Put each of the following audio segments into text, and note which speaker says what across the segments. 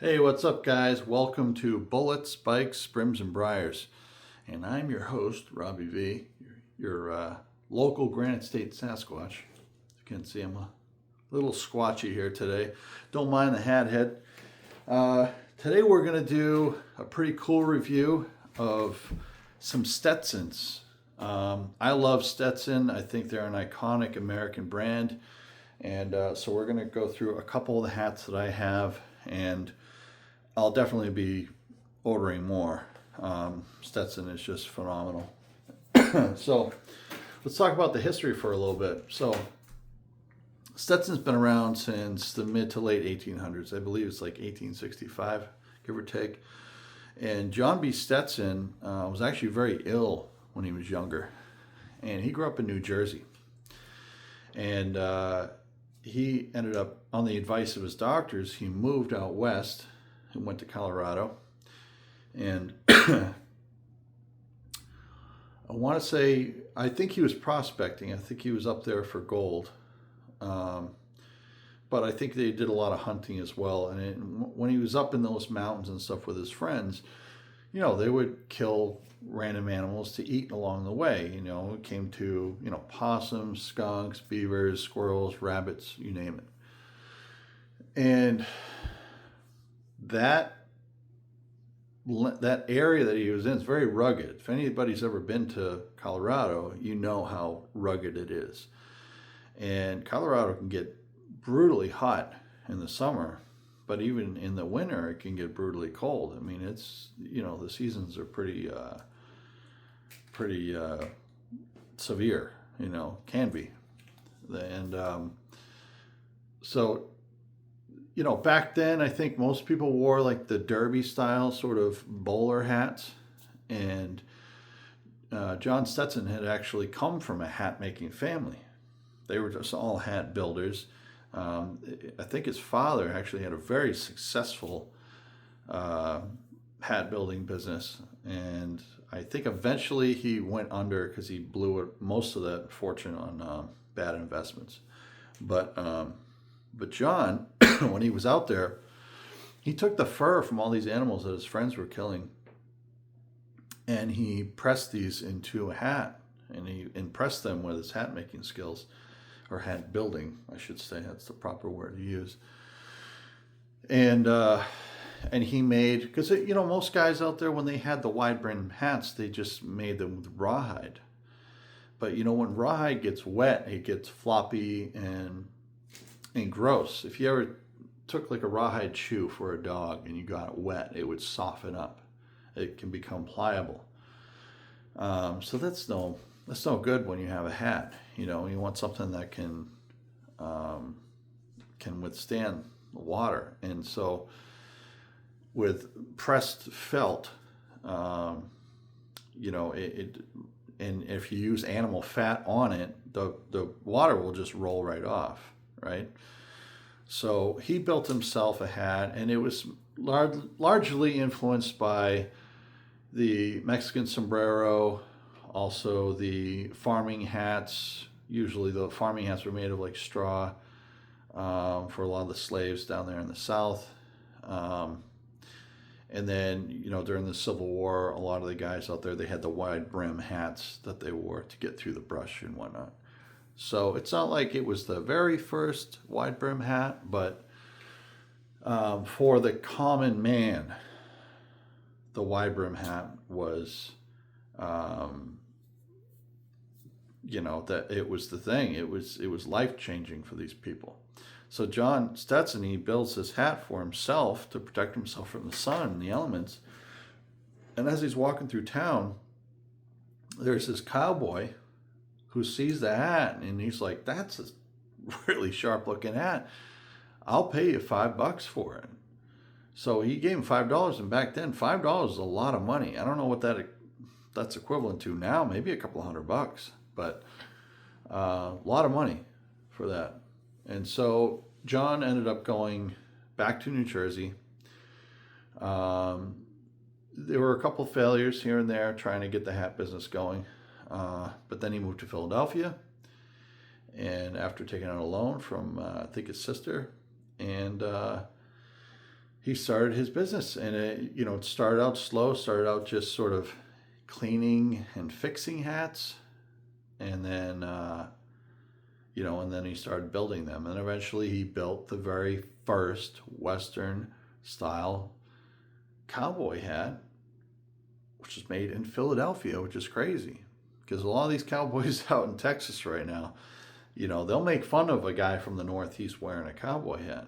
Speaker 1: Hey, what's up, guys? Welcome to Bullets, Spikes, Brims, and Briars. And I'm your host, Robbie V, your local Granite State Sasquatch. You can see I'm a little squatchy here today. Don't mind the hat head. Today we're going to do a pretty cool review of some Stetsons. I love Stetson. I think they're an iconic American brand. And so we're going to go through a couple of the hats that I have, and I'll definitely be ordering more. Stetson is just phenomenal. So let's talk about the history for a little bit. So Stetson's been around since the mid to late 1800s. I believe it's like 1865, give or take. And John B. Stetson was actually very ill when he was younger. And he grew up in New Jersey. And he ended up, on the advice of his doctors, he moved out west and went to Colorado. And I want to say, I think he was prospecting. I think he was up there for gold. But I think they did a lot of hunting as well. And when he was up in those mountains and stuff with his friends, they would kill random animals to eat along the way. It came to, possums, skunks, beavers, squirrels, rabbits, you name it. And that area that he was in is very rugged. If anybody's ever been to Colorado, you know how rugged it is. And Colorado can get brutally hot in the summer, but even in the winter, it can get brutally cold. I mean, it's, the seasons are pretty severe, can be. And so, back then, I think most people wore like the derby style sort of bowler hats. And John Stetson had actually come from a hat making family. They were just all hat builders. I think his father actually had a very successful hat building business. And I think eventually he went under because he blew most of that fortune on bad investments. But John, when he was out there, he took the fur from all these animals that his friends were killing, and he pressed these into a hat, and he impressed them with his hat making skills, or hat building, I should say. That's the proper word to use. And he made, because most guys out there, when they had the wide brim hats, they just made them with rawhide. But when rawhide gets wet, it gets floppy and gross. If you ever took like a rawhide shoe for a dog and you got it wet, it would soften up. It can become pliable. So that's no good when you have a hat. You want something that can withstand water. And so with pressed felt, and if you use animal fat on it, the water will just roll right off, right? So he built himself a hat, and it was largely influenced by the Mexican sombrero, also the farming hats. Usually the farming hats were made of like straw for a lot of the slaves down there in the South. And then, during the Civil War, a lot of the guys out there, they had the wide brim hats that they wore to get through the brush and whatnot. So it's not like it was the very first wide brim hat, but for the common man, the wide brim hat was, that it was the thing. It was life changing for these people. So John Stetson, he builds this hat for himself to protect himself from the sun and the elements. And as he's walking through town, there's this cowboy who sees the hat, and he's like, "That's a really sharp looking hat. I'll pay you $5 for it." So he gave him $5, and back then $5 is a lot of money. I don't know what that's equivalent to now, maybe a couple $100, but a lot of money for that. And so John ended up going back to New Jersey. There were a couple failures here and there trying to get the hat business going. But then he moved to Philadelphia, and after taking out a loan from, I think, his sister, and he started his business, and it started out slow, started out just sort of cleaning and fixing hats, and then and then he started building them, and eventually he built the very first Western style cowboy hat, which is made in Philadelphia, which is crazy because a lot of these cowboys out in Texas right now, they'll make fun of a guy from the Northeast wearing a cowboy hat,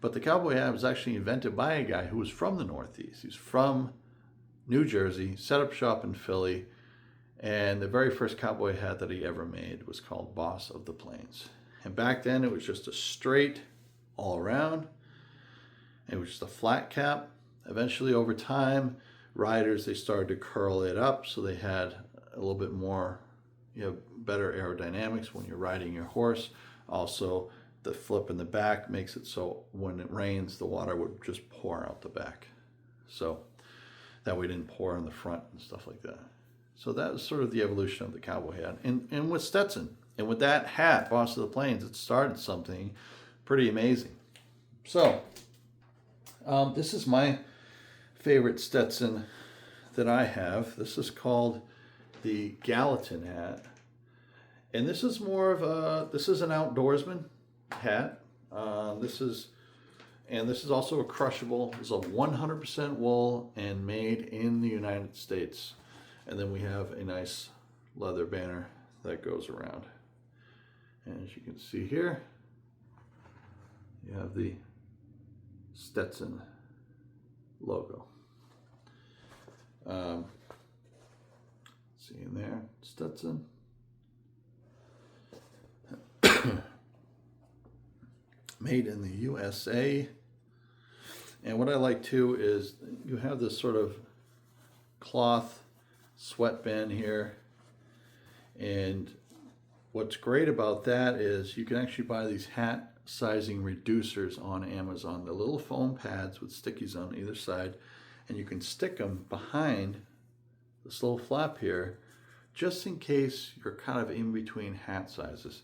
Speaker 1: but the cowboy hat was actually invented by a guy who was from the Northeast. He's from New Jersey, set up shop in Philly, and the very first cowboy hat that he ever made was called Boss of the Plains. And back then it was just a straight all around. It was just a flat cap. Eventually, over time, riders, they started to curl it up so they had a little bit more, better aerodynamics when you're riding your horse. Also, the flip in the back makes it so when it rains, the water would just pour out the back. So that way it didn't pour in the front and stuff like that. So that was sort of the evolution of the cowboy hat. And with Stetson, and with that hat, Boss of the Plains, it started something pretty amazing. So this is my favorite Stetson that I have. This is called the Gallatin hat. And this is more of this is an outdoorsman hat. This is also a crushable. It's a 100% wool and made in the United States. And then we have a nice leather banner that goes around. And as you can see here, you have the Stetson logo. See in there, Stetson. Made in the USA. And what I like too is you have this sort of cloth sweatband here. And what's great about that is you can actually buy these hat sizing reducers on Amazon. The little foam pads with stickies on either side, and you can stick them behind this little flap here just in case you're kind of in between hat sizes.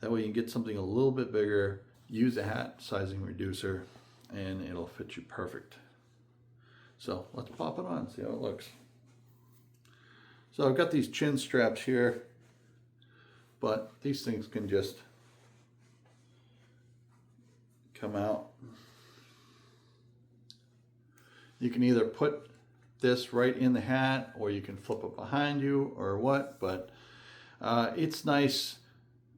Speaker 1: That way you can get something a little bit bigger, use a hat sizing reducer, and it'll fit you perfect. So let's pop it on, see how it looks. So I've got these chin straps here, but these things can just come out. You can either put this right in the hat, or you can flip it behind you, or what, but it's nice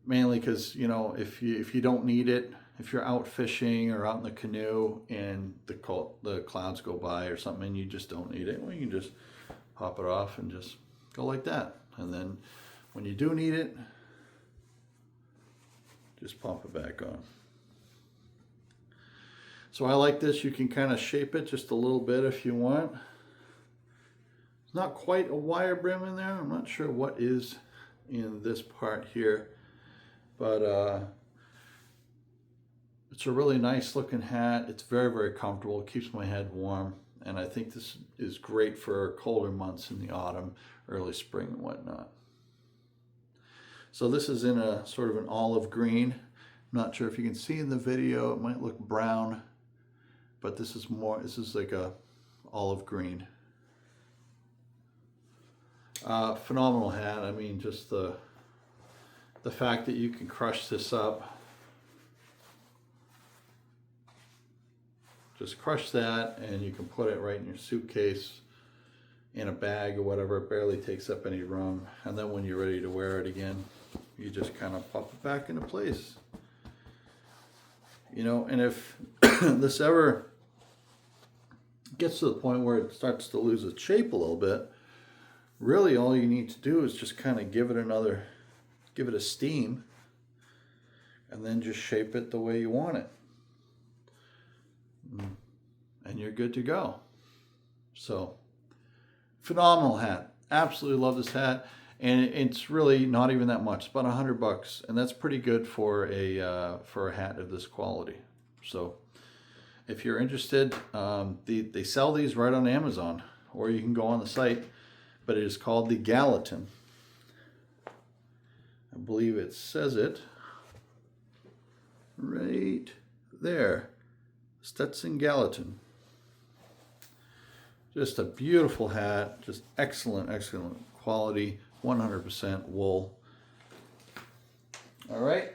Speaker 1: mainly because, if you don't need it, if you're out fishing or out in the canoe and the clouds go by or something and you just don't need it, well, you can just pop it off and just go like that. And then when you do need it, just pop it back on. So I like this. You can kind of shape it just a little bit if you want. It's not quite a wire brim in there. I'm not sure what is in this part here, but it's a really nice looking hat. It's very, very comfortable. It keeps my head warm. And I think this is great for colder months in the autumn, early spring and whatnot. So this is in a sort of an olive green. I'm not sure if you can see in the video, it might look brown, but this is like a olive green. Phenomenal hat. I mean, just the fact that you can crush this up. Just crush that and you can put it right in your suitcase, in a bag or whatever. It barely takes up any room. And then when you're ready to wear it again, you just kind of pop it back into place. And if this ever gets to the point where it starts to lose its shape a little bit, really all you need to do is just kind of give it a steam, and then just shape it the way you want it. And you're good to go. So, phenomenal hat. Absolutely love this hat. And it's really not even that much. It's about $100, and that's pretty good for a hat of this quality. So, if you're interested, they sell these right on Amazon, or you can go on the site. But it is called the Gallatin. I believe it says it right there. Stetson Gallatin. Just a beautiful hat, just excellent, excellent quality, 100% wool. All right,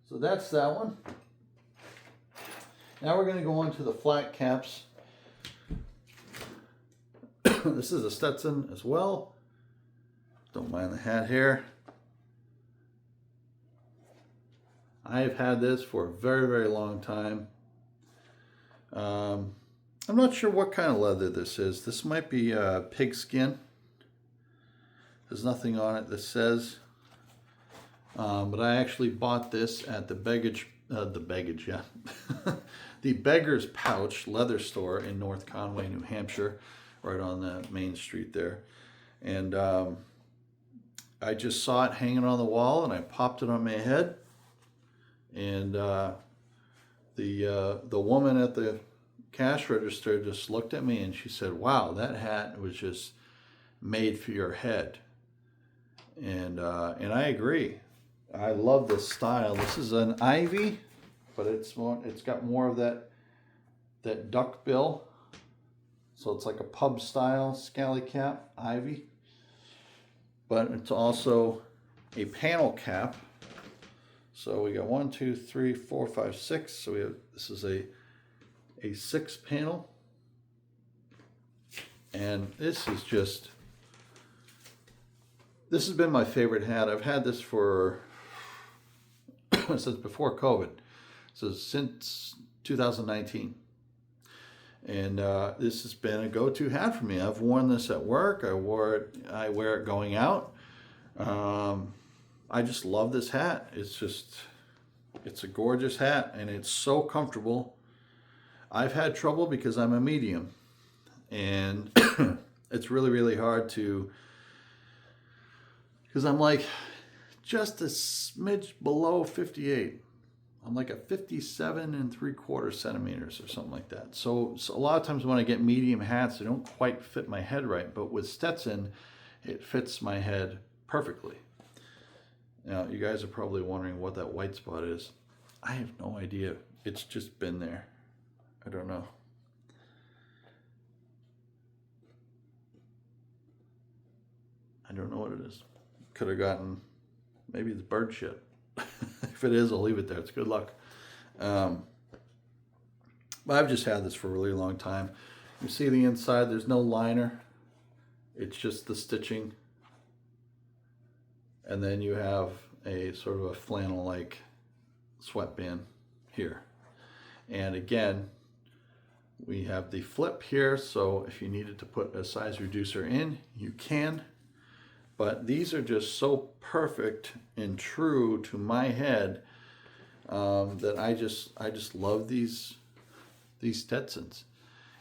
Speaker 1: so that's that one. Now we're going to go on to the flat caps. This is a Stetson as well. Don't mind the hat here. I've had this for a very, very long time. I'm not sure what kind of leather this is. This might be pig skin. There's nothing on it that says. But I actually bought this at the the Beggar's Pouch leather store in North Conway, New Hampshire, right on the main street there. And I just saw it hanging on the wall, and I popped it on my head. And the woman at the cash register just looked at me and she said, "Wow, that hat was just made for your head." And I agree. I love this style. This is an ivy, but it's got more of that duck bill. So it's like a pub style scally cap ivy. But it's also a panel cap. So we got 1, 2, 3, 4, 5, 6. So this is a 6 panel. And this has been my favorite hat. I've had this for since before COVID. So since 2019. And this has been a go-to hat for me. I've worn this at work. I wear it going out. I just love this hat. It's a gorgeous hat, and it's so comfortable. I've had trouble because I'm a medium, and it's really, really hard because I'm like just a smidge below 58. I'm like a 57 3/4 centimeters or something like that. So a lot of times when I get medium hats, they don't quite fit my head right. But with Stetson, it fits my head perfectly. Now, you guys are probably wondering what that white spot is. I have no idea. It's just been there. I don't know. I don't know what it is. Could have gotten, maybe it's bird shit. If it is, I'll leave it there. It's good luck. But I've just had this for a really long time. You see the inside, there's no liner. It's just the stitching. And then you have a sort of a flannel-like sweatband here. And again, we have the flip here, so if you needed to put a size reducer in, you can. But these are just so perfect and true to my head that I just love these Stetsons.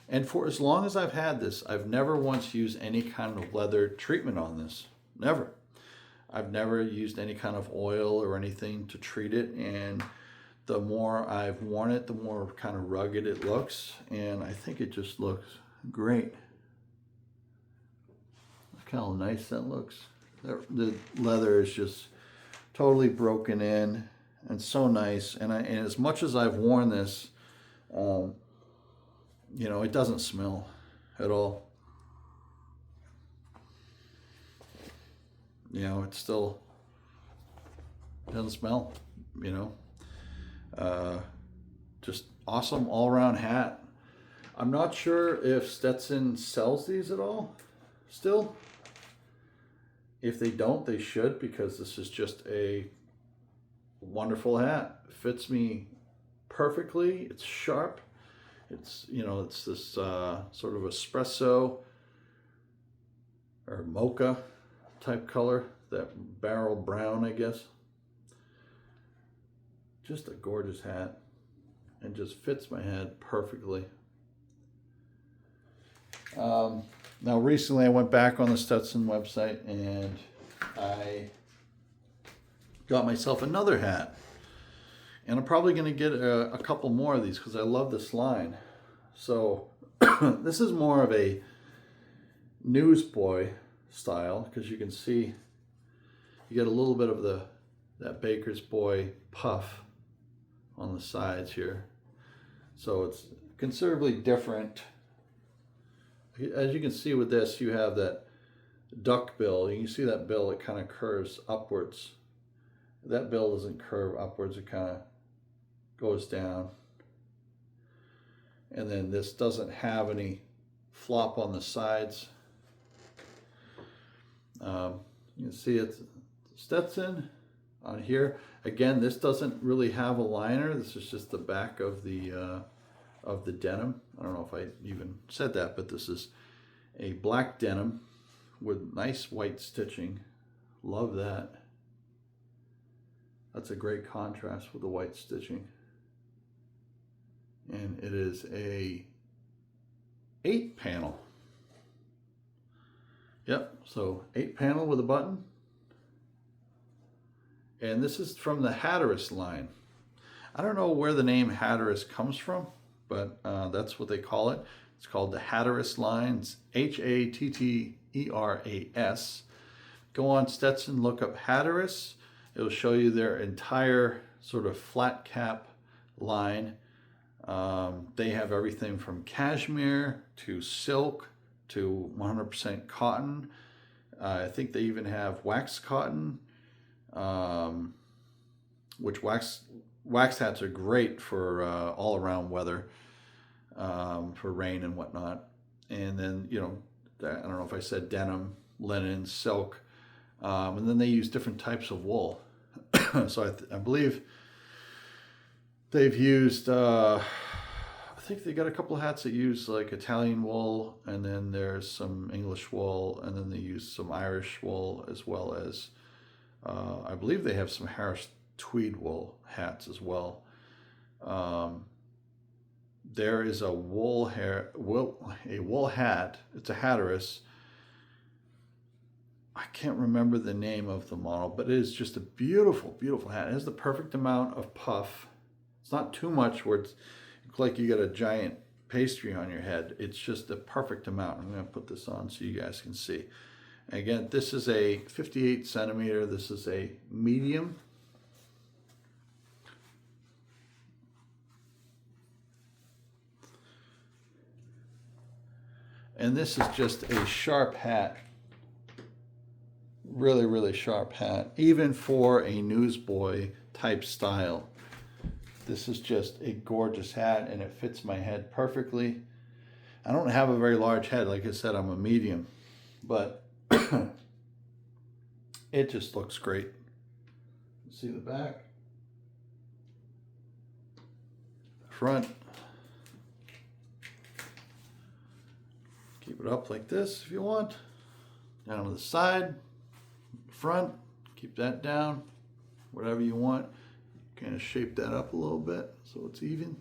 Speaker 1: And for as long as I've had this, I've never once used any kind of leather treatment on this. Never. I've never used any kind of oil or anything to treat it, and the more I've worn it, the more kind of rugged it looks, and I think it just looks great. Look how nice that looks. The leather is just totally broken in and so nice, and as much as I've worn this, you know, it doesn't smell at all. You know, it still doesn't smell, you know. Just awesome all-around hat. I'm not sure if Stetson sells these at all still. If they don't, they should, because this is just a wonderful hat. It fits me perfectly. It's sharp. It's, you know, it's this sort of espresso or mocha type color, that barrel brown, I guess. Just a gorgeous hat, and just fits my head perfectly. Now recently I went back on the Stetson website and I got myself another hat, and I'm probably going to get a couple more of these because I love this line. So this is more of a newsboy style, because you can see you get a little bit of that Baker's Boy puff on the sides here. So it's considerably different. As you can see with this, you have that duck bill. You can see that bill, it kind of curves upwards. That bill doesn't curve upwards, it kind of goes down. And then this doesn't have any flop on the sides. You can see it's Stetson on here. Again, this doesn't really have a liner. This is just the back of the denim. I don't know if I even said that, but this is a black denim with nice white stitching. Love that. That's a great contrast with the white stitching. And it is a 8 panel. Yep, so 8 panel with a button. And this is from the Hatteras line. I don't know where the name Hatteras comes from, but that's what they call it. It's called the Hatteras line. It's Hatteras. Go on Stetson, look up Hatteras. It'll show you their entire sort of flat cap line. They have everything from cashmere to silk to 100% cotton. I think they even have wax cotton, which wax hats are great for all around weather, for rain and whatnot. And then, you know, I don't know if I said denim, linen, silk, and then they use different types of wool. So I believe they've used, I think they got a couple of hats that use like Italian wool, and then there's some English wool, and then they use some Irish wool, as well as I believe they have some Harris tweed wool hats as well. There is a wool hat. It's a Hatteras. I can't remember the name of the model, but it is just a beautiful, beautiful hat. It has the perfect amount of puff. It's not too much where it's like you got a giant pastry on your head. It's just the perfect amount. I'm going to put this on so you guys can see. Again, this is a 58 centimeter. This is a medium. And this is just a sharp hat. Really, really sharp hat. Even for a newsboy type style. This is just a gorgeous hat, and it fits my head perfectly. I don't have a very large head. Like I said, I'm a medium. But it just looks great. See the back, front. Keep it up like this if you want. Down to the side, front. Keep that down, whatever you want. Kind of shape that up a little bit so it's even.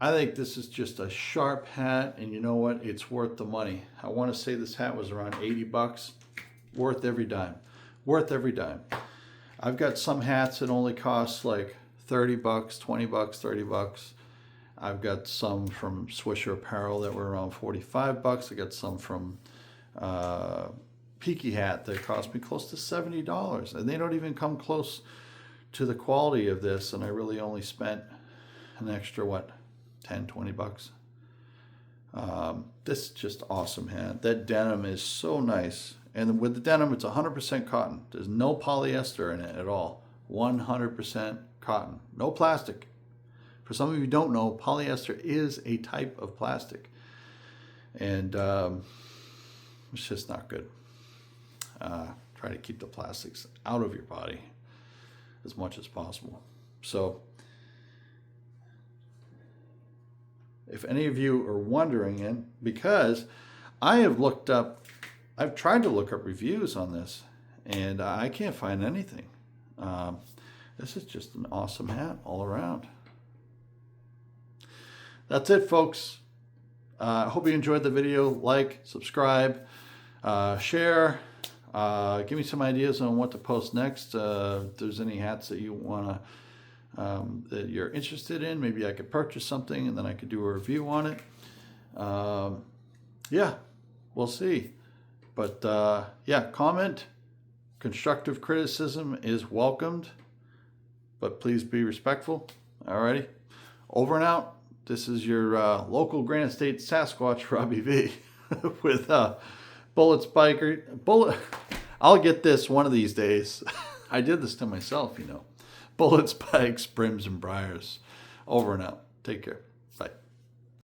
Speaker 1: I think this is just a sharp hat, and you know what? It's worth the money. I want to say this hat was around 80 bucks. Worth every dime. Worth every dime. I've got some hats that only cost like 30 bucks, 20 bucks, 30 bucks. I've got some from Swisher Apparel that were around 45 bucks. I got some from Peaky Hat that cost me close to $70. And they don't even come close to the quality of this. And I really only spent an extra, what, 10, 20 bucks. This is just awesome hat. That denim is so nice. And with the denim, it's 100% cotton. There's no polyester in it at all. 100% cotton. No plastic. For some of you who don't know, polyester is a type of plastic. And it's just not good. Try to keep the plastics out of your body as much as possible. So if any of you are wondering, and because I've tried to look up reviews on this, and I can't find anything. This is just an awesome hat all around. That's it, folks. I hope you enjoyed the video. Like, subscribe, share. Give me some ideas on what to post next. If there's any hats that you want to, that you're interested in, maybe I could purchase something and then I could do a review on it. Yeah, we'll see. But yeah, comment. Constructive criticism is welcomed, but please be respectful. Alrighty, over and out. This is your local Granite State Sasquatch, Robbie V, with Bullets Biker. I'll get this one of these days. I did this to myself, Bullets, Bikes, Brims, and Briars. Over and out. Take care. Bye.